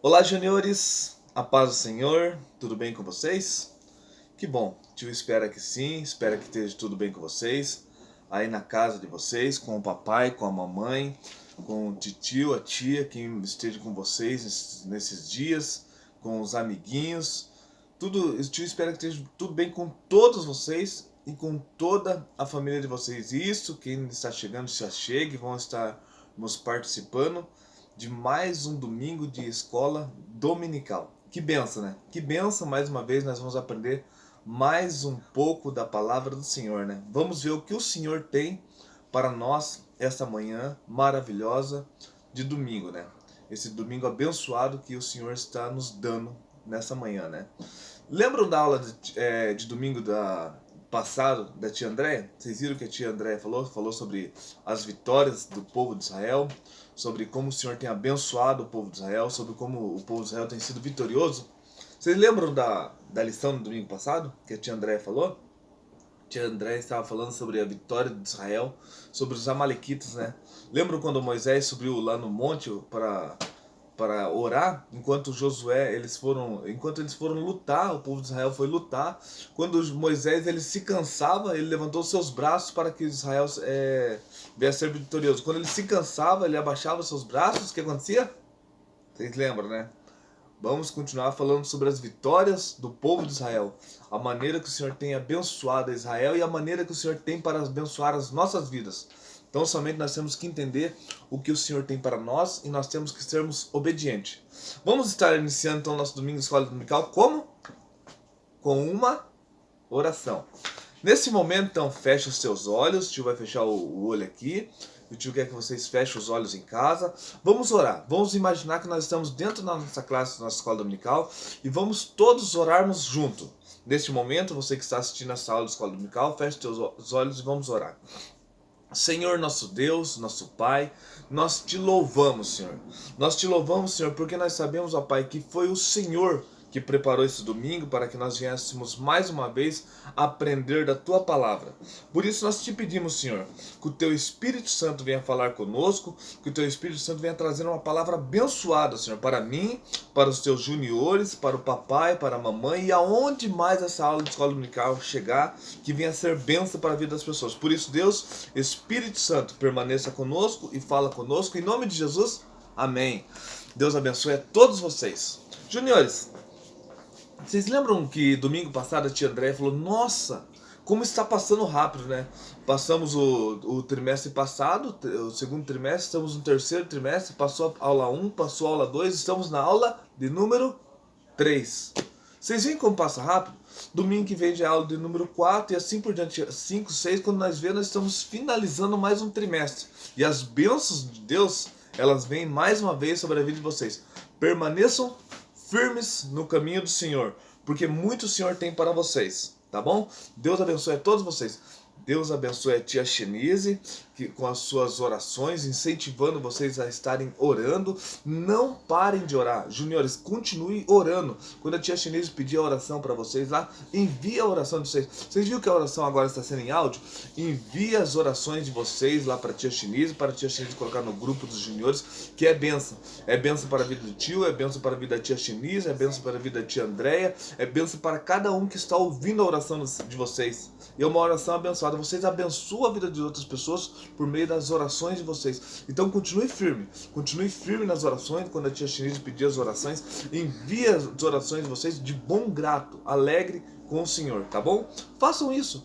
Olá, juniores, a paz do Senhor, tudo bem com vocês? Que bom, tio espera que sim, espera que esteja tudo bem com vocês, aí na casa de vocês, com o papai, com a mamãe, com o tio, a tia, quem esteja com vocês nesses dias, com os amiguinhos, tudo, o tio espera que esteja tudo bem com todos vocês e com toda a família de vocês. E isso, quem está chegando, se achegue, vão estarmos participando de mais um domingo de escola dominical. Que benção, né? Que benção, mais uma vez nós vamos aprender mais um pouco da palavra do Senhor, né? Vamos ver o que o Senhor tem para nós esta manhã maravilhosa de domingo, né? Esse domingo abençoado que o Senhor está nos dando nessa manhã, né? Lembram da aula de domingo passado da tia Andréia? Vocês viram que a tia Andréia falou? Falou sobre as vitórias do povo de Israel, sobre como o Senhor tem abençoado o povo de Israel, sobre como o povo de Israel tem sido vitorioso. Vocês lembram da lição do domingo passado que a tia Andréia falou? A tia Andréia estava falando sobre a vitória de Israel, sobre os amalequitas, né? Lembram quando Moisés subiu lá no monte para orar, enquanto eles foram lutar, o povo de Israel foi lutar. Quando Moisés ele se cansava, ele levantou seus braços para que Israel viesse ser vitorioso. Quando ele se cansava, ele abaixava seus braços, o que acontecia? Vocês lembram, né? Vamos continuar falando sobre as vitórias do povo de Israel, a maneira que o Senhor tem abençoado Israel e a maneira que o Senhor tem para abençoar as nossas vidas. Então somente nós temos que entender o que o Senhor tem para nós e nós temos que sermos obedientes. Vamos estar iniciando então nosso domingo de escola dominical como? Com uma oração. Nesse momento, então, feche os seus olhos. O tio vai fechar o olho aqui. O tio quer que vocês fechem os olhos em casa. Vamos orar. Vamos imaginar que nós estamos dentro da nossa classe, da nossa escola dominical, e vamos todos orarmos junto. Neste momento, você que está assistindo essa aula de escola dominical, feche seus olhos e vamos orar. Senhor nosso Deus, nosso Pai, nós te louvamos, Senhor. Nós te louvamos, Senhor, porque nós sabemos, ó Pai, que foi o Senhor que preparou esse domingo para que nós viéssemos mais uma vez aprender da Tua Palavra. Por isso nós te pedimos, Senhor, que o Teu Espírito Santo venha falar conosco, que o Teu Espírito Santo venha trazer uma palavra abençoada, Senhor, para mim, para os Teus juniores, para o papai, para a mamãe e aonde mais essa aula de escola dominical chegar, que venha ser bênção para a vida das pessoas. Por isso, Deus, Espírito Santo, permaneça conosco e fala conosco. Em nome de Jesus, amém. Deus abençoe a todos vocês. Juniores, vocês lembram que domingo passado a tia Andréia falou: nossa, como está passando rápido, né? Passamos o trimestre passado, o segundo trimestre, estamos no terceiro trimestre, passou a aula 1, passou a aula 2, estamos na aula de número 3. Vocês veem como passa rápido? Domingo que vem já é aula de número 4 e assim por diante, 5, 6, quando nós vemos, nós estamos finalizando mais um trimestre. E as bênçãos de Deus, elas vêm mais uma vez sobre a vida de vocês. Permaneçam firmes no caminho do Senhor, porque muito o Senhor tem para vocês, tá bom? Deus abençoe a todos vocês. Deus abençoe a tia Chenise, que com as suas orações, incentivando vocês a estarem orando. Não parem de orar. Juniores, continue orando. Quando a tia Chenise pedir a oração para vocês lá, envie a oração de vocês. Vocês viram que a oração agora está sendo em áudio? Envie as orações de vocês lá para a tia Chenise, para a tia Chenise colocar no grupo dos juniores, que é bênção. É bênção para a vida do tio, é bênção para a vida da tia Chenise, é bênção para a vida da tia Andréia, é bênção para cada um que está ouvindo a oração de vocês. E é uma oração abençoada. Vocês abençoam a vida de outras pessoas por meio das orações de vocês. Então continue firme nas orações. Quando a tia Chinese pedir as orações, envie as orações de vocês de bom grado, alegre com o Senhor, tá bom? Façam isso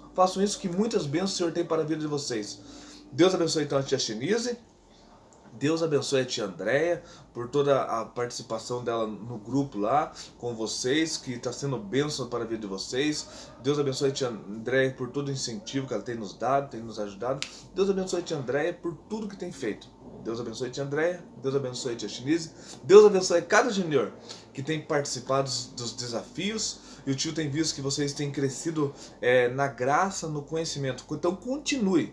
que muitas bênçãos o Senhor tem para a vida de vocês. Deus abençoe então a tia Chinese. Deus abençoe a tia Andréia por toda a participação dela no grupo lá com vocês, que está sendo bênção para a vida de vocês. Deus abençoe a tia Andréia por todo o incentivo que ela tem nos dado, tem nos ajudado. Deus abençoe a tia Andréia por tudo que tem feito. Deus abençoe a tia Andréia, Deus abençoe a tia Chinise, Deus abençoe cada junior que tem participado dos desafios. E o tio tem visto que vocês têm crescido na graça, no conhecimento. Então continue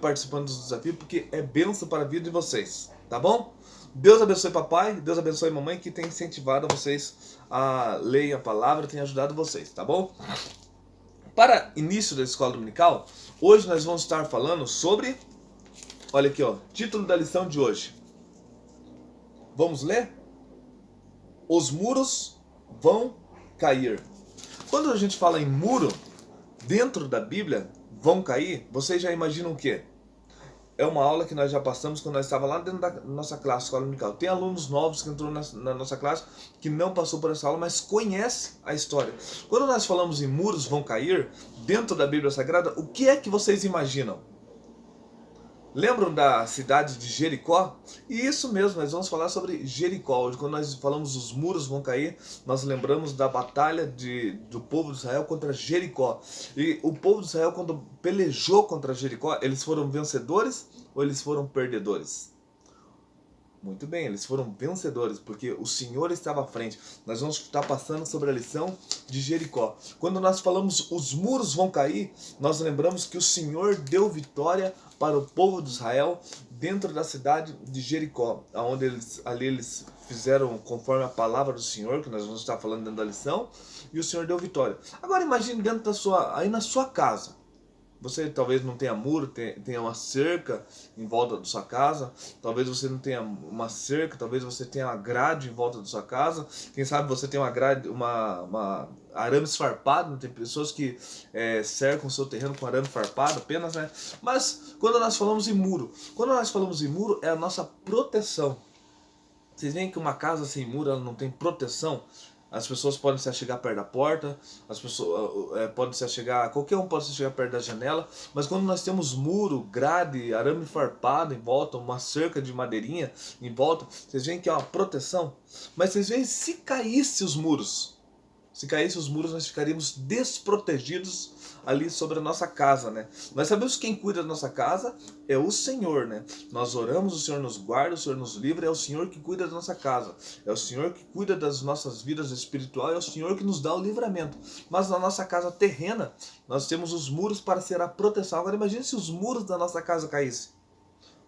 participando dos desafios, porque é bênção para a vida de vocês, tá bom? Deus abençoe papai, Deus abençoe mamãe, que tem incentivado vocês a ler a palavra, tem ajudado vocês, tá bom? Para início da escola dominical, hoje nós vamos estar falando sobre, olha aqui ó, título da lição de hoje. Vamos ler? os muros vão cair. Quando a gente fala em muro, dentro da Bíblia, vão cair, vocês já imaginam o quê? É uma aula que nós já passamos quando nós estávamos lá dentro da nossa classe, escola dominical. Tem alunos novos que entrou na nossa classe que não passou por essa aula, mas conhece a história. Quando nós falamos em muros vão cair, dentro da Bíblia Sagrada, o que é que vocês imaginam? Lembram da cidade de Jericó? E isso mesmo, nós vamos falar sobre Jericó. Hoje, quando nós falamos os muros vão cair, nós lembramos da batalha do povo de Israel contra Jericó. E o povo de Israel, quando pelejou contra Jericó, eles foram vencedores ou eles foram perdedores? Muito bem, eles foram vencedores, porque o Senhor estava à frente. Nós vamos estar passando sobre a lição de Jericó. Quando nós falamos os muros vão cair, nós lembramos que o Senhor deu vitória para o povo de Israel dentro da cidade de Jericó, onde eles fizeram conforme a palavra do Senhor, que nós vamos estar falando dentro da lição, e o Senhor deu vitória. Agora imagine dentro aí na sua casa. Você talvez não tenha muro, tenha uma cerca em volta da sua casa. Talvez você não tenha uma cerca, talvez você tenha uma grade em volta da sua casa. Quem sabe você tem uma grade, uma arame farpado. Tem pessoas que cercam o seu terreno com arame farpado apenas, né? Mas quando nós falamos em muro, é a nossa proteção. Vocês veem que uma casa sem muro ela não tem proteção? As pessoas podem se achegar perto da porta, as pessoas podem se achegar, qualquer um pode se chegar perto da janela, mas quando nós temos muro, grade, arame farpado em volta, uma cerca de madeirinha em volta, vocês veem que é uma proteção. Mas vocês veem, se caísse os muros, nós ficaríamos desprotegidos ali sobre a nossa casa, né? Nós sabemos que quem cuida da nossa casa é o Senhor, né? Nós oramos, o Senhor nos guarda, o Senhor nos livra, é o Senhor que cuida da nossa casa, é o Senhor que cuida das nossas vidas espirituais, é o Senhor que nos dá o livramento. Mas na nossa casa terrena, nós temos os muros para ser a proteção. Agora imagine se os muros da nossa casa caíssem.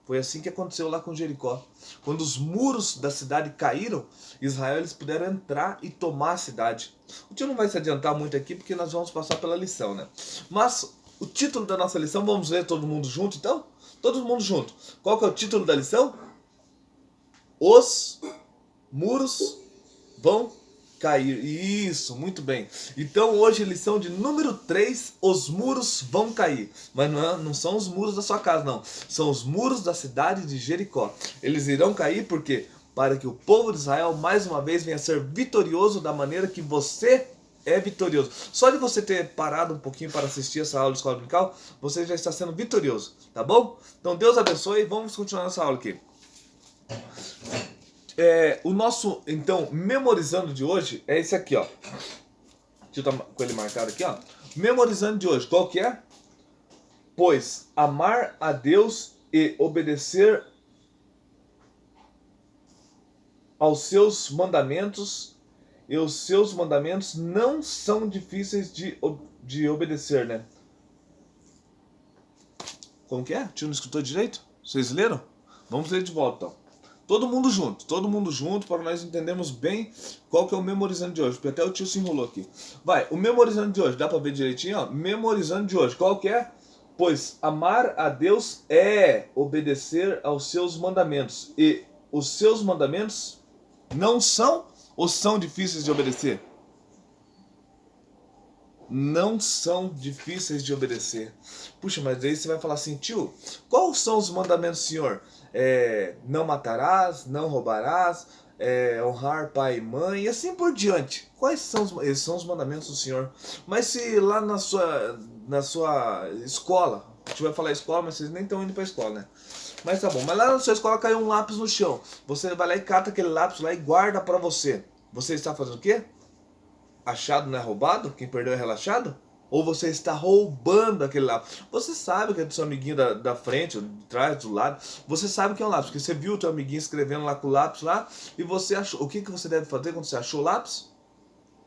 Foi assim que aconteceu lá com Jericó. Quando os muros da cidade caíram, Israel eles puderam entrar e tomar a cidade. O tio não vai se adiantar muito aqui porque nós vamos passar pela lição, né? Mas o título da nossa lição, vamos ler todo mundo junto então? Todo mundo junto. Qual que é o título da lição? Os muros vão cair. Isso, muito bem. Então hoje lição de número 3, os muros vão cair. Mas não são os muros da sua casa, não. São os muros da cidade de Jericó. Eles irão cair porque para que o povo de Israel mais uma vez venha a ser vitorioso da maneira que você é vitorioso. Só de você ter parado um pouquinho para assistir essa aula de escola dominical, você já está sendo vitorioso, tá bom? Então Deus abençoe e vamos continuar essa aula aqui. O nosso, então, memorizando de hoje é esse aqui, ó. Deixa eu estar com ele marcado aqui, ó. Memorizando de hoje, qual que é? Pois amar a Deus e obedecer aos seus mandamentos, e os seus mandamentos não são difíceis de obedecer, né? Como que é? O tio não escutou direito? Vocês leram? Vamos ler de volta, então. Todo mundo junto, para nós entendermos bem qual que é o memorizando de hoje, porque até o tio se enrolou aqui. Vai, o memorizando de hoje, dá para ver direitinho, ó? Memorizando de hoje, qual que é? Pois amar a Deus é obedecer aos seus mandamentos, e os seus mandamentos não são ou são difíceis de obedecer? Não são difíceis de obedecer. Puxa, mas aí você vai falar assim, tio, quais são os mandamentos do Senhor? Não matarás, não roubarás, honrar pai e mãe, e assim por diante. Quais são esses são os mandamentos do Senhor? Mas se lá na sua escola, a gente vai falar escola, mas vocês nem estão indo para a escola, né? Mas tá bom, mas lá na sua escola caiu um lápis no chão. Você vai lá e cata aquele lápis lá e guarda para você. Você está fazendo o quê? Achado não é roubado? Quem perdeu é relaxado? Ou você está roubando aquele lápis? Você sabe que é do seu amiguinho da frente, de trás, do lado. Você sabe que é um lápis, porque você viu o teu amiguinho escrevendo lá com o lápis lá, e você achou. O que você deve fazer quando você achou o lápis?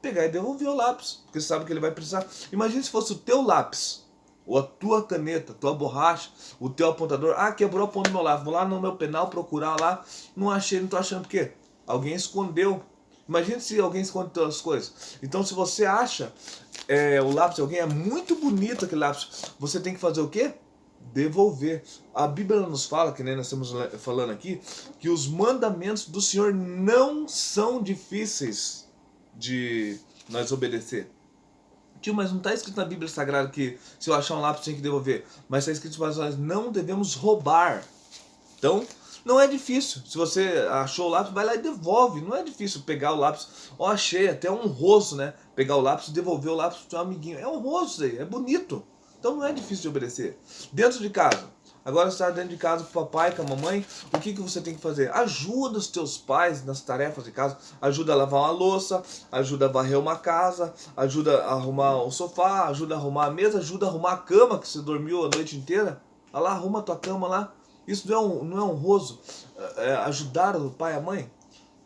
Pegar e devolver o lápis, porque você sabe que ele vai precisar. Imagina se fosse o teu lápis, ou a tua caneta, a tua borracha, o teu apontador. Ah, quebrou a ponta do meu lápis. Vou lá no meu penal procurar lá, não achei, não tô achando o quê? Alguém escondeu. Imagina se alguém esconde as coisas. Então se você acha o lápis de alguém, é muito bonito aquele lápis, você tem que fazer o quê? devolver. A Bíblia nos fala, que nem nós estamos falando aqui, que os mandamentos do Senhor não são difíceis de nós obedecer. Tio, mas não está escrito na Bíblia Sagrada que se eu achar um lápis tem que devolver. Mas está escrito que nós não devemos roubar. Então, não é difícil. Se você achou o lápis, vai lá e devolve. Não é difícil pegar o lápis. Ó, achei, até honroso, né? Pegar o lápis e devolver o lápis pro seu amiguinho. É honroso isso aí, é bonito. Então não é difícil de obedecer. Dentro de casa. Agora você está dentro de casa com o papai, com a mamãe, o que você tem que fazer? Ajuda os teus pais nas tarefas de casa, ajuda a lavar uma louça, ajuda a varrer uma casa, ajuda a arrumar o sofá, ajuda a arrumar a mesa, ajuda a arrumar a cama que você dormiu a noite inteira. Olha lá, arruma a tua cama lá. Isso não é honroso? Ajudar o pai e a mãe?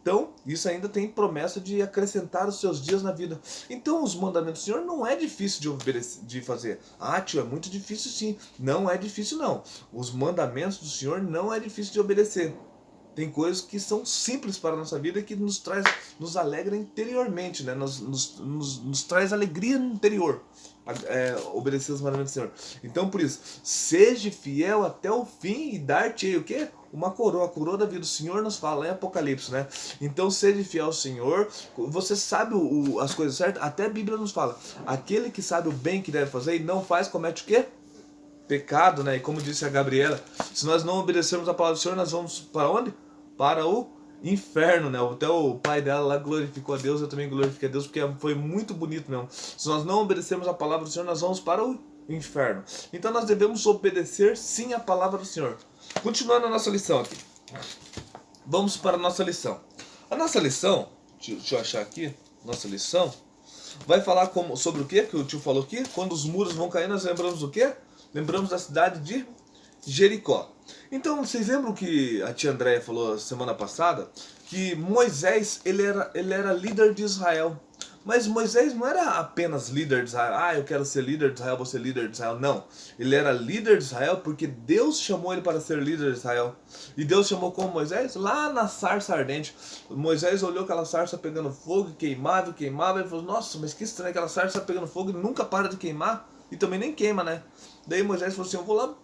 Então, isso ainda tem promessa de acrescentar os seus dias na vida. Então, os mandamentos do Senhor não é difícil de obedecer, de fazer. Ah, tio, é muito difícil sim. Não é difícil não. Os mandamentos do Senhor não é difícil de obedecer. Tem coisas que são simples para a nossa vida e que nos alegra interiormente, né? Nos traz alegria no interior. Obedecer os mandamentos do Senhor. Então, por isso, seja fiel até o fim e dar-te o quê? Uma coroa, a coroa da vida. O Senhor nos fala em Apocalipse, né? Então, seja fiel ao Senhor. Você sabe as coisas certas? Até a Bíblia nos fala. Aquele que sabe o bem que deve fazer e não faz, comete o quê? Pecado, né? E como disse a Gabriela, se nós não obedecermos a palavra do Senhor, nós vamos para onde? Para o inferno, né? Até o pai dela lá glorificou a Deus, eu também glorifiquei a Deus, porque foi muito bonito mesmo. Se nós não obedecermos a palavra do Senhor, nós vamos para o inferno. Então nós devemos obedecer sim a palavra do Senhor. Continuando a nossa lição aqui. Vamos para a nossa lição. A nossa lição, deixa eu achar aqui, nossa lição, vai falar sobre o que o tio falou aqui? Quando os muros vão cair, nós lembramos do quê? Lembramos da cidade de Jericó. Então, vocês lembram que a tia Andréia falou semana passada? Que Moisés, ele era líder de Israel. Mas Moisés não era apenas líder de Israel. Ah, eu quero ser líder de Israel, vou ser líder de Israel. Não. Ele era líder de Israel porque Deus chamou ele para ser líder de Israel. E Deus chamou como Moisés? Lá na sarça ardente. Moisés olhou aquela sarça pegando fogo, queimava, e falou, nossa, mas que estranho, aquela sarça pegando fogo e nunca para de queimar. E também nem queima, né? Daí Moisés falou assim, eu vou lá,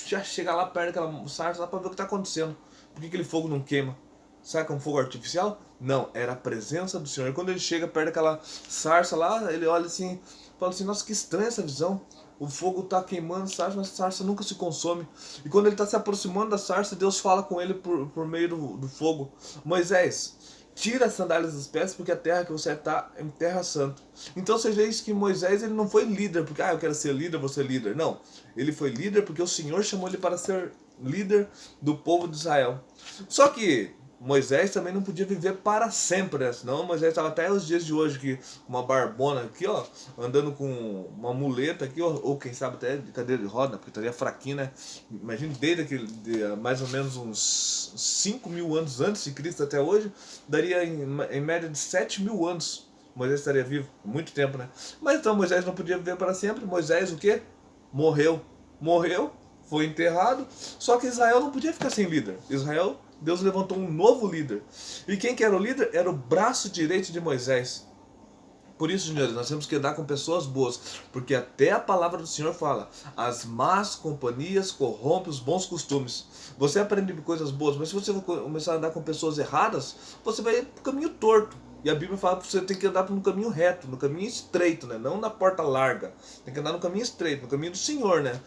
já chegar lá perto daquela sarça lá para ver o que está acontecendo. Por que aquele fogo não queima? Será que é um fogo artificial? Não, era a presença do Senhor. E quando ele chega perto daquela sarça lá, ele olha assim, fala assim, nossa, que estranha essa visão. O fogo está queimando a sarça, mas a sarça nunca se consome. E quando ele está se aproximando da sarça, Deus fala com ele por meio do fogo. Moisés, tira as sandálias dos pés, porque a terra que você está é terra santa. Então você vê isso que Moisés ele não foi líder, porque eu quero ser líder, vou ser líder. Não, ele foi líder porque o Senhor chamou ele para ser líder do povo de Israel. Só que Moisés também não podia viver para sempre, né? Senão Moisés estava até os dias de hoje aqui, uma barbona aqui, ó, andando com uma muleta aqui, ou quem sabe até de cadeira de roda, porque estaria fraquinho, né? Imagina mais ou menos uns 5.000 anos antes de Cristo até hoje, daria em média de 7.000 anos. Moisés estaria vivo, muito tempo, né? Mas então Moisés não podia viver para sempre. Moisés o quê? Morreu, foi enterrado. Só que Israel não podia ficar sem líder. Deus levantou um novo líder. E quem que era o líder? Era o braço direito de Moisés. Por isso, senhores, nós temos que andar com pessoas boas, porque até a palavra do Senhor fala, as más companhias corrompem os bons costumes. Você aprende coisas boas, mas se você começar a andar com pessoas erradas, você vai para o caminho torto. E a Bíblia fala que você tem que andar no caminho reto, no caminho estreito, né? Não na porta larga. Tem que andar no caminho estreito, no caminho do Senhor, né?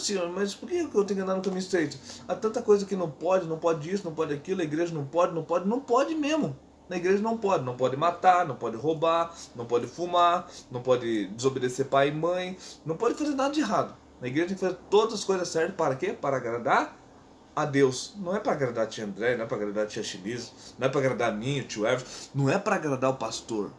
Senhor, mas por que eu tenho que andar no caminho estreito? Há tanta coisa que não pode isso, não pode aquilo, a igreja não pode mesmo. Na igreja não pode matar, não pode roubar, não pode fumar, não pode desobedecer pai e mãe, não pode fazer nada de errado. Na igreja tem que fazer todas as coisas certas, para quê? Para agradar a Deus. Não é para agradar a tia André, não é para agradar a tia Chinisa, não é para agradar a mim, o tio Everton, não é para agradar o pastor.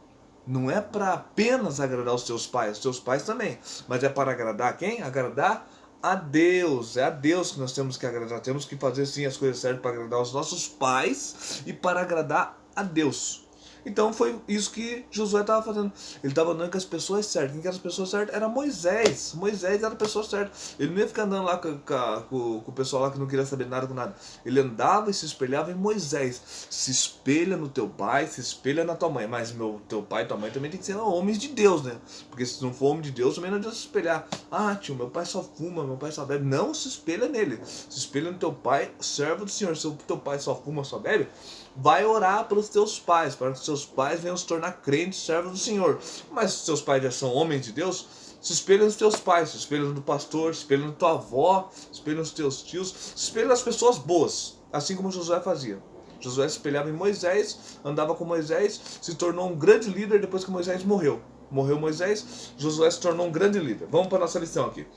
Não é para apenas agradar os teus pais também, mas é para agradar quem? Agradar a Deus. É a Deus que nós temos que agradar. Temos que fazer sim as coisas certas para agradar os nossos pais e para agradar a Deus. Então foi isso que Josué estava fazendo. Ele estava andando com as pessoas certas. Quem que era as pessoas certas? Era Moisés. Moisés era a pessoa certa. Ele não ia ficar andando lá com o pessoal lá que não queria saber nada com nada. Ele andava e se espelhava em Moisés. Se espelha no teu pai, se espelha na tua mãe. Mas teu pai e tua mãe também tem que ser homens de Deus, né? Porque se não for homem de Deus, também não adianta se espelhar. Ah, tio, meu pai só fuma, meu pai só bebe. Não se espelha nele. Se espelha no teu pai, servo do Senhor. Se o teu pai só fuma, só bebe, vai orar pelos teus pais, para que os seus pais venham se tornar crentes, servos do Senhor. Mas se seus pais já são homens de Deus, se espelha nos teus pais, se espelha no pastor, se espelha na tua avó, se espelha nos teus tios, se espelha nas pessoas boas, assim como Josué fazia. Josué se espelhava em Moisés, andava com Moisés, se tornou um grande líder depois que Moisés morreu. Morreu Moisés, Josué se tornou um grande líder. Vamos para a nossa lição aqui.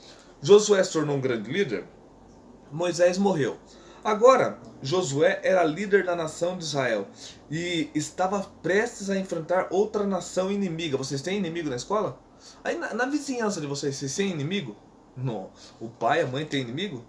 Josué se tornou um grande líder, Moisés morreu. Agora, Josué era líder da nação de Israel e estava prestes a enfrentar outra nação inimiga. Vocês têm inimigo na escola? Aí na vizinhança de vocês têm inimigo? Não. O pai e a mãe têm inimigo?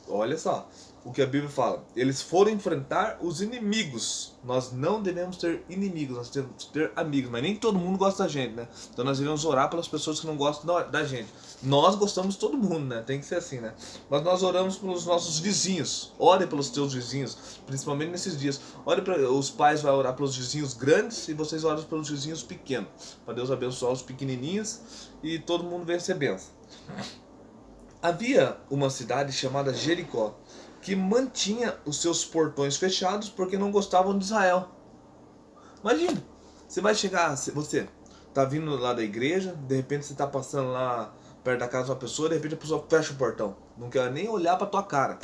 Olha só o que a Bíblia fala. Eles foram enfrentar os inimigos. Nós não devemos ter inimigos, nós temos que ter amigos. Mas nem todo mundo gosta da gente, né? Então nós devemos orar pelas pessoas que não gostam da gente. Nós gostamos de todo mundo, né? Tem que ser assim, né? Mas nós oramos pelos nossos vizinhos. Ore pelos teus vizinhos, principalmente nesses dias. Ore para os pais vão orar pelos vizinhos grandes e vocês oram pelos vizinhos pequenos. Para Deus abençoar os pequenininhos e todo mundo venha ser bênção. Havia uma cidade chamada Jericó, que mantinha os seus portões fechados porque não gostavam de Israel. Imagina, você vai chegar, você tá vindo lá da igreja, de repente você tá passando lá perto da casa de uma pessoa, de repente a pessoa fecha o portão, não quer nem olhar pra tua cara.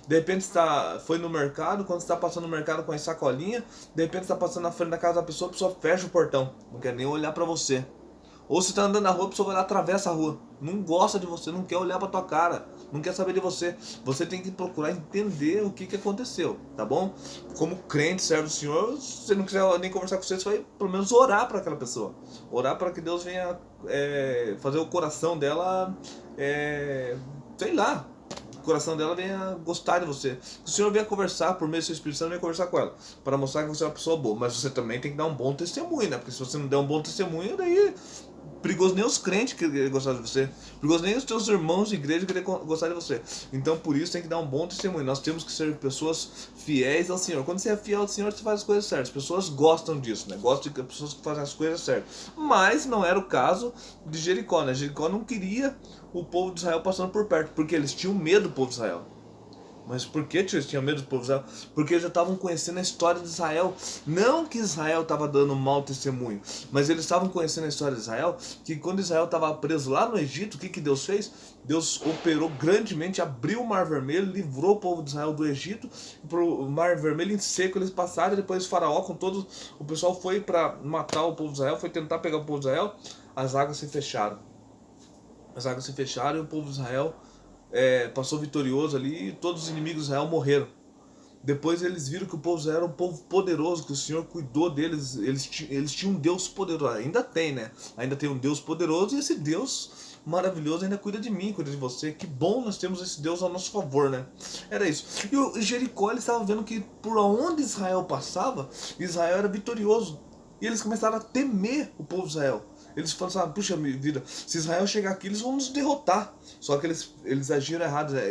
De repente você foi no mercado, quando você está passando no mercado com a sacolinha, de repente você está passando na frente da casa da pessoa, a pessoa fecha o portão, não quer nem olhar pra você. Ou você tá andando na rua, a pessoa vai lá, atravessa a rua. Não gosta de você, não quer olhar pra tua cara, não quer saber de você. Você tem que procurar entender o que aconteceu, tá bom? Como crente, servo do Senhor, se você não quiser nem conversar com você, você vai pelo menos orar para aquela pessoa. Orar para que Deus venha fazer o coração dela, sei lá, o coração dela venha gostar de você. Que o Senhor venha conversar, por meio do seu Espírito Santo, venha conversar com ela, para mostrar que você é uma pessoa boa. Mas você também tem que dar um bom testemunho, né? Porque se você não der um bom testemunho, daí perigoso nem os crentes querem gostar de você. Perigoso nem os teus irmãos de igreja querem gostar de você. Então por isso tem que dar um bom testemunho. Nós temos que ser pessoas fiéis ao Senhor. Quando você é fiel ao Senhor, você faz as coisas certas. As pessoas gostam disso, né? Gostam de pessoas que fazem as coisas certas. Mas não era o caso de Jericó, né? Jericó não queria o povo de Israel passando por perto, porque eles tinham medo do povo de Israel. Mas por que eles tinham medo do povo de Israel? Porque eles já estavam conhecendo a história de Israel. Não que Israel estava dando mau testemunho, mas eles estavam conhecendo a história de Israel, que quando Israel estava preso lá no Egito, o que Deus fez? Deus operou grandemente, abriu o Mar Vermelho, livrou o povo de Israel do Egito, para o Mar Vermelho em seco eles passaram, e depois o faraó com todo o pessoal foi para matar o povo de Israel, foi tentar pegar o povo de Israel, as águas se fecharam. As águas se fecharam e o povo de Israel passou vitorioso ali e todos os inimigos de Israel morreram. Depois eles viram que o povo de Israel era um povo poderoso, que o Senhor cuidou deles, eles tinham um Deus poderoso, ainda tem, né? Ainda tem um Deus poderoso e esse Deus maravilhoso ainda cuida de mim, cuida de você. Que bom nós temos esse Deus ao nosso favor, né? Era isso. E o Jericó, eles estavam vendo que por onde Israel passava, Israel era vitorioso. E eles começaram a temer o povo de Israel. Eles falaram assim, puxa vida, se Israel chegar aqui, eles vão nos derrotar. Só que eles agiram errado, né?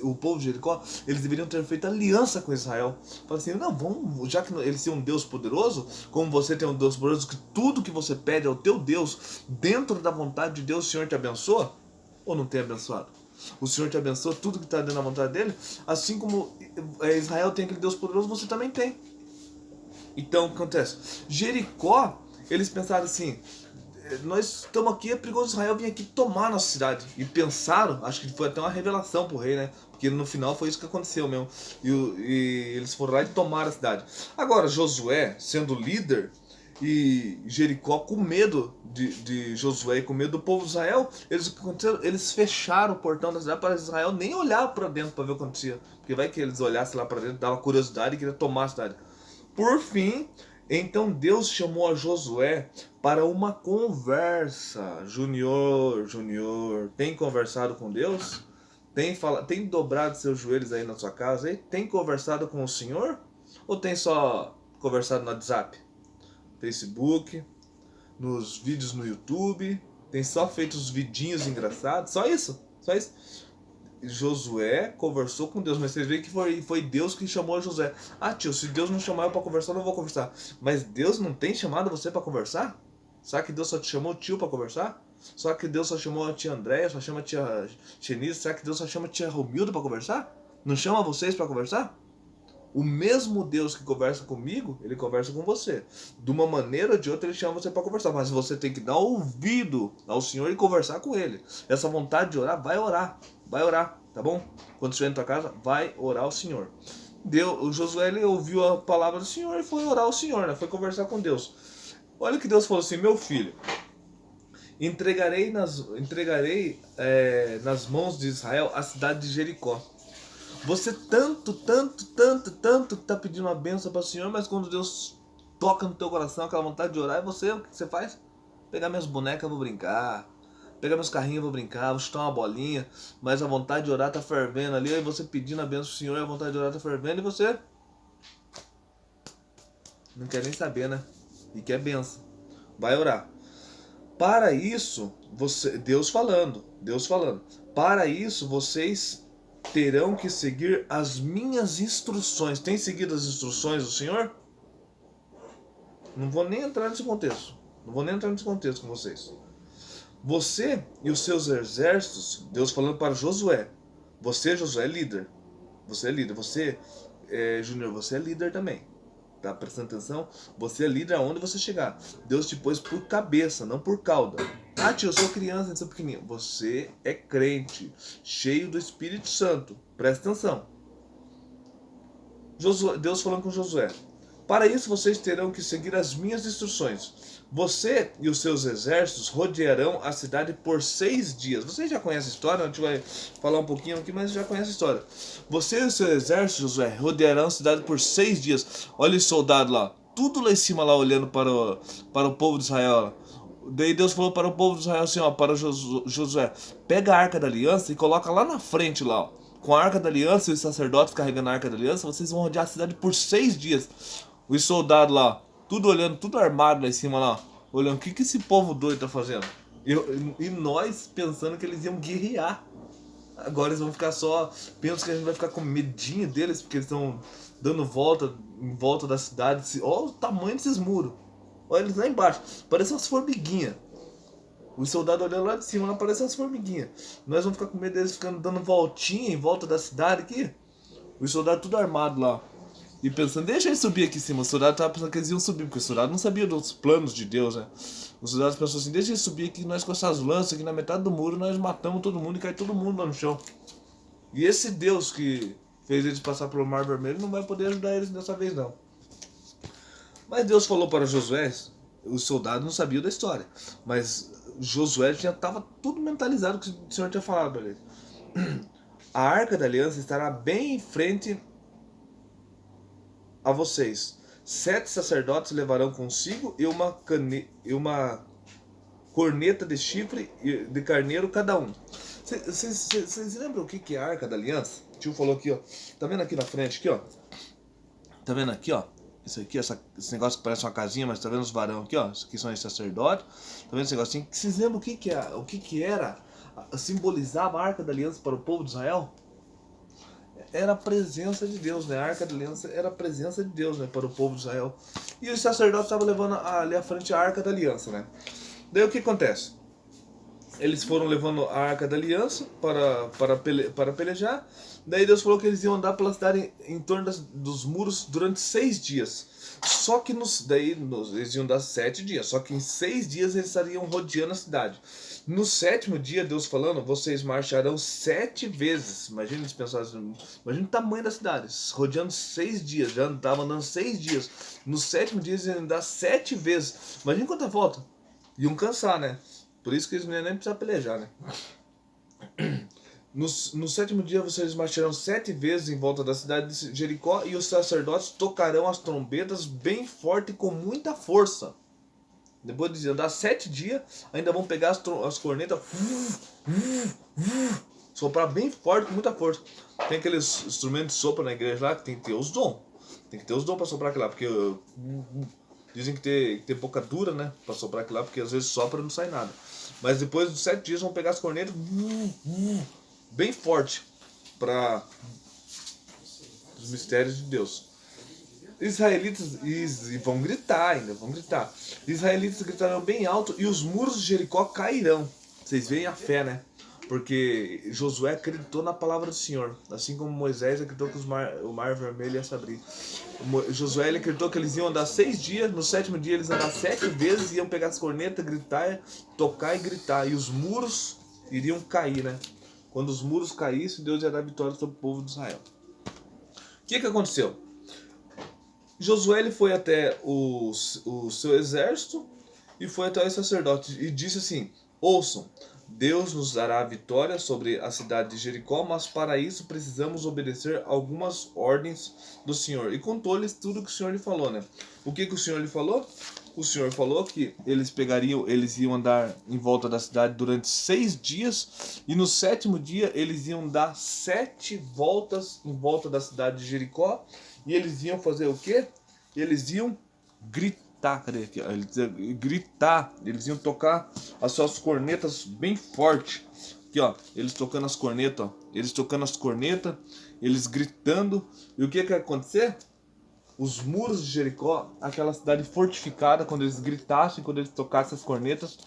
O povo de Jericó, eles deveriam ter feito aliança com Israel. Falaram assim, não, vamos, já que eles têm um Deus poderoso, como você tem um Deus poderoso, que tudo que você pede ao teu Deus, dentro da vontade de Deus, o Senhor te abençoa? Ou não tem abençoado? O Senhor te abençoa, tudo que está dentro da vontade dele, assim como Israel tem aquele Deus poderoso, você também tem. Então, o que acontece? Jericó, eles pensaram assim, nós estamos aqui, é perigoso Israel vir aqui tomar a nossa cidade. E pensaram, acho que foi até uma revelação pro rei, né? Porque no final foi isso que aconteceu mesmo. E eles foram lá e tomaram a cidade. Agora, Josué, sendo líder, e Jericó com medo de Josué e com medo do povo de Israel, eles fecharam o portão da cidade para Israel nem olhar para dentro para ver o que acontecia. Porque vai que eles olhassem lá para dentro, dava curiosidade e queria tomar a cidade. Por fim, então Deus chamou a Josué para uma conversa. Júnior, tem conversado com Deus? Tem dobrado seus joelhos aí na sua casa? Tem conversado com o Senhor? Ou tem só conversado no WhatsApp, Facebook, nos vídeos no YouTube, tem só feito os vidinhos engraçados, só isso, só isso. Josué conversou com Deus, mas vocês veem que foi Deus que chamou Josué. Ah, tio, se Deus não chamar eu para conversar, eu não vou conversar. Mas Deus não tem chamado você para conversar? Será que Deus só te chamou o tio para conversar? Será que Deus só chamou a tia Andréia, só chama a tia Chenise? Será que Deus só chama a tia Romilda para conversar? Não chama vocês para conversar? O mesmo Deus que conversa comigo, ele conversa com você. De uma maneira ou de outra, ele chama você para conversar. Mas você tem que dar ouvido ao Senhor e conversar com ele. Essa vontade de orar, vai orar, tá bom? Quando estiver na tua casa, vai orar ao Senhor. O Josué, ele ouviu a palavra do Senhor e foi orar ao Senhor, né? Foi conversar com Deus. Olha que Deus falou assim: meu filho, entregarei nas mãos de Israel a cidade de Jericó. Você tanto tá pedindo uma bênção para o Senhor, mas quando Deus toca no teu coração aquela vontade de orar, e você, o que você faz? Pegar minhas bonecas, eu vou brincar. Pegar meus carrinhos, eu vou brincar, vou chutar uma bolinha, mas a vontade de orar tá fervendo ali, aí você pedindo a bênção do Senhor, a vontade de orar tá fervendo, e você não quer nem saber, né? E quer bênção. Vai orar. Para isso, Deus falando, para isso vocês terão que seguir as minhas instruções. Tem seguido as instruções do Senhor? Não vou nem entrar nesse contexto. Não vou nem entrar nesse contexto com vocês. Você e os seus exércitos, Deus falando para Josué. Você, Josué, é líder. Você é líder. Você, Júnior, você é líder também. Tá prestando atenção? Você é líder aonde você chegar. Deus te pôs por cabeça, não por cauda. Ah, tio, eu sou criança, eu sou pequenininho. Você é crente, cheio do Espírito Santo. Presta atenção. Deus falando com Josué. Para isso vocês terão que seguir as minhas instruções. Você e os seus exércitos rodearão a cidade por 6 dias. Vocês já conhecem a história? A gente vai falar um pouquinho aqui, mas já conhece a história. Você e o seu exército, Josué, rodearão a cidade por 6 dias. Olha esse soldado lá, tudo lá em cima, lá olhando para o povo de Israel. Daí Deus falou para o povo de Israel assim, ó, para Josué, pega a Arca da Aliança e coloca lá na frente lá, ó. Com a Arca da Aliança e os sacerdotes carregando a Arca da Aliança, vocês vão rodear a cidade por 6 dias. Os soldados lá, tudo olhando, tudo armado lá em cima lá, olhando, o que esse povo doido tá fazendo? E nós pensando que eles iam guerrear. Agora eles vão ficar só, penso que a gente vai ficar com medinho deles, porque eles estão dando volta em volta da cidade. Olha o tamanho desses muros. Olha eles lá embaixo, parecem umas formiguinhas. Os soldados olhando lá de cima, lá parecem umas formiguinhas. Nós vamos ficar com medo deles ficando dando voltinha em volta da cidade aqui. Os soldados tudo armados lá. E pensando, deixa eles subir aqui em cima. Os soldados estavam pensando que eles iam subir, porque os soldados não sabiam dos planos de Deus, né? Os soldados pensaram assim, deixa eles subir aqui, nós com essas lanças aqui na metade do muro, nós matamos todo mundo e cai todo mundo lá no chão. E esse Deus que fez eles passar pelo Mar Vermelho não vai poder ajudar eles dessa vez, não. Mas Deus falou para Josué, os soldados não sabiam da história, mas Josué já estava tudo mentalizado que o Senhor tinha falado para ele. A Arca da Aliança estará bem em frente a vocês. 7 sacerdotes levarão consigo e uma corneta de chifre de carneiro cada um. Vocês lembram o que é a Arca da Aliança? O tio falou aqui, ó. Tá vendo aqui na frente, aqui, ó? Tá vendo aqui, ó? Isso aqui, esse negócio que parece uma casinha, mas tá vendo os varão aqui, ó? Isso aqui são os sacerdotes. Tá vendo esse negocinho? Vocês lembram o que era? Simbolizava a Arca da Aliança para o povo de Israel? Era a presença de Deus, né? A Arca da Aliança era a presença de Deus, né? Para o povo de Israel. E os sacerdotes estavam levando ali à frente a Arca da Aliança, né? Daí o que acontece? Eles foram levando a Arca da Aliança para pelejar. Daí Deus falou que eles iam andar pela cidade em torno dos muros durante 6 dias. Só que eles iam dar 7 dias. Só que em 6 dias eles estariam rodeando a cidade. No 7º dia, Deus falando, vocês marcharão 7 vezes. Imagina eles pensaram assim, imagina o tamanho da cidade. Rodeando 6 dias, já estavam andando 6 dias. No 7º dia eles iam andar 7 vezes. Imagina quanta volta. Iam cansar, né? Por isso que eles não iam nem precisar pelejar, né? No 7º dia vocês marcharão 7 vezes em volta da cidade de Jericó e os sacerdotes tocarão as trombetas bem forte e com muita força. Depois de andar 7 dias, ainda vão pegar as cornetas, soprar bem forte com muita força. Tem aqueles instrumentos de sopro na igreja lá que tem que ter os dons. Tem que ter os dons para soprar aquilo lá, porque dizem que tem boca dura, né? Para soprar aquilo lá, porque às vezes sopra e não sai nada. Mas depois dos 7 dias vão pegar as cornetas bem forte para os mistérios de Deus. Israelitas e vão gritar ainda, vão gritar. Israelitas gritarão bem alto e os muros de Jericó cairão. Vocês veem a fé, né? Porque Josué acreditou na palavra do Senhor, assim como Moisés acreditou que o mar vermelho ia se abrir. Josué ele acreditou que eles iam andar 6 dias, no 7º dia eles iam andar 7 vezes, iam pegar as cornetas, gritar, tocar e gritar. E os muros iriam cair, né? Quando os muros caíssem, Deus ia dar vitória sobre o povo de Israel. O que aconteceu? Josué ele foi até o seu exército e foi até os sacerdotes e disse assim: ouçam, Deus nos dará a vitória sobre a cidade de Jericó, mas para isso precisamos obedecer algumas ordens do Senhor. E contou-lhes tudo o que o Senhor lhe falou, né? O que o Senhor lhe falou? O Senhor falou que eles iam andar em volta da cidade durante 6 dias e no 7º dia eles iam dar 7 voltas em volta da cidade de Jericó e eles iam fazer o quê? Eles iam gritar, cadê aqui? Gritar, eles iam tocar as suas cornetas bem forte. Aqui, ó, eles tocando as cornetas, ó, eles gritando. E o que ia acontecer? Os muros de Jericó, aquela cidade fortificada, quando eles gritassem, quando eles tocassem as cornetas,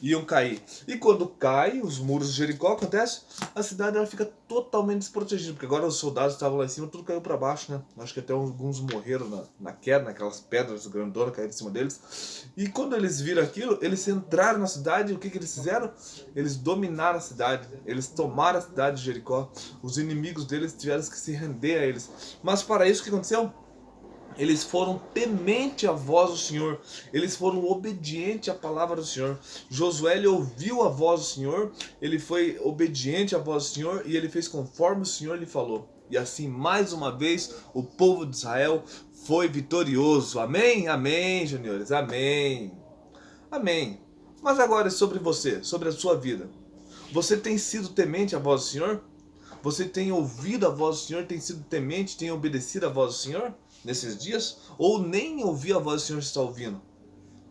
iam cair. E quando cai os muros de Jericó, acontece, a cidade ela fica totalmente desprotegida, porque agora os soldados estavam lá em cima, tudo caiu para baixo, né? Acho que até alguns morreram na queda, naquelas pedras grandonas caíram em cima deles. E quando eles viram aquilo, eles entraram na cidade, e o que eles fizeram? Eles dominaram a cidade, eles tomaram a cidade de Jericó. Os inimigos deles tiveram que se render a eles. Mas para isso, o que aconteceu? Eles foram temente à voz do Senhor. Eles foram obedientes à palavra do Senhor. Josué ele ouviu a voz do Senhor. Ele foi obediente à voz do Senhor. E ele fez conforme o Senhor lhe falou. E assim, mais uma vez, o povo de Israel foi vitorioso. Amém? Amém, juniores. Amém. Amém. Mas agora é sobre você, sobre a sua vida. Você tem sido temente à voz do Senhor? Você tem ouvido a voz do Senhor? Tem sido temente? Tem obedecido a voz do Senhor? Nesses dias, ou nem ouvir a voz do Senhor está ouvindo.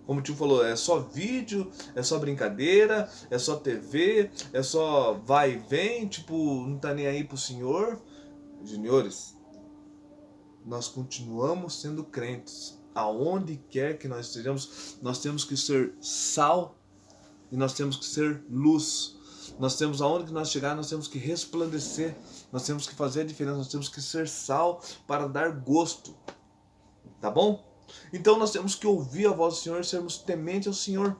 Como o tio falou, é só vídeo, é só brincadeira, é só TV, é só vai e vem, tipo, não tá nem aí pro Senhor. Juniores, nós continuamos sendo crentes. Aonde quer que nós estejamos, nós temos que ser sal e nós temos que ser luz. Nós temos, aonde que nós chegar, nós temos que resplandecer, nós temos que fazer a diferença, nós temos que ser sal para dar gosto, tá bom? Então nós temos que ouvir a voz do Senhor e sermos tementes ao Senhor,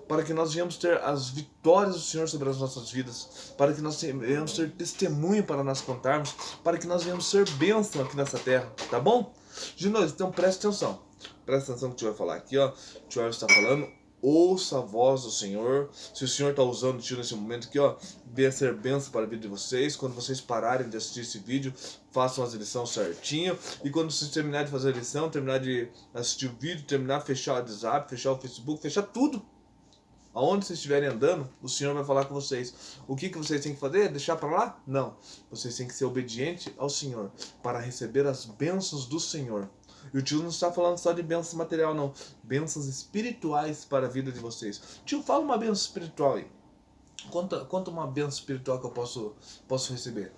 para que nós venhamos ter as vitórias do Senhor sobre as nossas vidas, para que nós venhamos ter testemunho para nós contarmos, para que nós venhamos ser bênção aqui nessa terra, tá bom? Juniores, então presta atenção no que o tio vai falar aqui, ó. O tio está falando. Ouça a voz do Senhor. Se o Senhor está usando o tio nesse momento aqui, ó, venha ser bênção para a vida de vocês. Quando vocês pararem de assistir esse vídeo, façam as lições certinho. E quando vocês terminarem de fazer a lição, terminar de assistir o vídeo, terminar, fechar o WhatsApp, fechar o Facebook, fechar tudo. Aonde vocês estiverem andando, o Senhor vai falar com vocês. O que vocês têm que fazer? Deixar para lá? Não. Vocês têm que ser obedientes ao Senhor para receber as bênçãos do Senhor. E o tio não está falando só de bênçãos material, não. Bênçãos espirituais para a vida de vocês. Tio, fala uma bênção espiritual aí. Conta uma bênção espiritual que eu posso receber.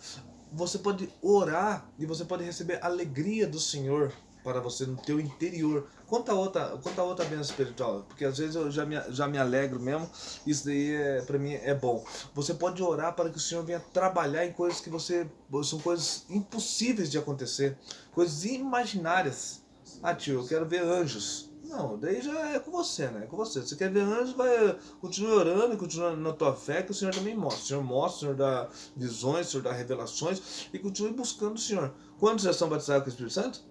Você pode orar e você pode receber a alegria do Senhor para você no teu interior. Conta outra bênção espiritual, porque às vezes eu já me alegro mesmo. Isso daí para mim é bom. Você pode orar para que o Senhor venha trabalhar em coisas que são coisas impossíveis de acontecer, coisas imaginárias. Ah, tio, eu quero ver anjos. Não, daí já é com você, né? É com você. Você quer ver anjos, continue orando e continue na tua fé, que o Senhor também mostra. O Senhor mostra, o Senhor dá visões, o Senhor dá revelações, e continue buscando o Senhor. Quantos já são batizados com o Espírito Santo?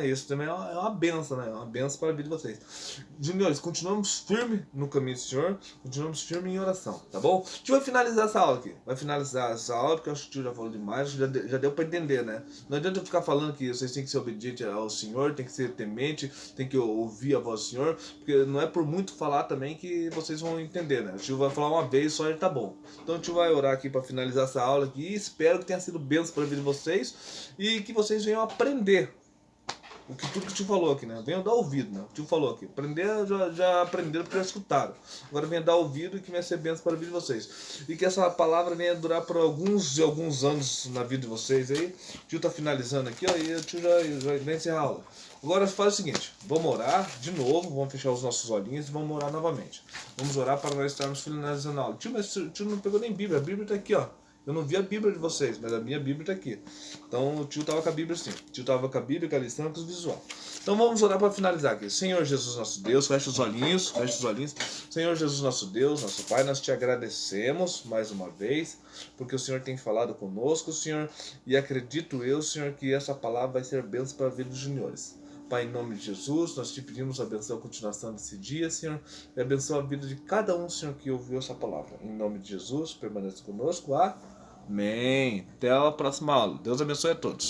Isso também é uma benção, né? É uma benção para a vida de vocês. Juniores, continuamos firmes no caminho do Senhor, continuamos firmes em oração, tá bom? A gente vai finalizar essa aula aqui. Vai finalizar essa aula, porque eu acho que o tio já falou demais, já deu para entender, né? Não adianta eu ficar falando que vocês têm que ser obedientes ao Senhor, tem que ser temente, tem que ouvir a voz do Senhor, porque não é por muito falar também que vocês vão entender, né? O tio vai falar uma vez só e tá bom. Então o tio vai orar aqui para finalizar essa aula aqui, e espero que tenha sido bênção para a vida de vocês e que vocês venham aprender tudo que o tio falou aqui, né? Venham dar ouvido, né? O tio falou aqui. Aprender, já aprenderam porque já escutaram. Agora venha dar ouvido e que vai ser bênção para a vida de vocês. E que essa palavra venha durar por alguns anos na vida de vocês aí. O tio tá finalizando aqui, ó, e o tio já vai encerrar a aula. Agora faz o seguinte, vamos orar de novo, vamos fechar os nossos olhinhos e vamos orar novamente. Vamos orar para nós estarmos finalizando a aula. Tio, mas o tio não pegou nem Bíblia, a Bíblia tá aqui, ó. Eu não vi a Bíblia de vocês, mas a minha Bíblia tá aqui. Então o tio tava com a Bíblia sim. O tio tava com a Bíblia, com a lição, com os visual. Então vamos orar para finalizar aqui. Senhor Jesus nosso Deus, fecha os olhinhos, fecha os olhinhos. Senhor Jesus nosso Deus, nosso Pai, nós te agradecemos mais uma vez, porque o Senhor tem falado conosco, Senhor, e acredito eu, Senhor, que essa palavra vai ser bênção para a vida dos juniores. Pai, em nome de Jesus, nós te pedimos abençoa a continuação desse dia, Senhor, e abençoa a vida de cada um, Senhor, que ouviu essa palavra. Em nome de Jesus, permaneça conosco. Amém. Até a próxima aula. Deus abençoe a todos.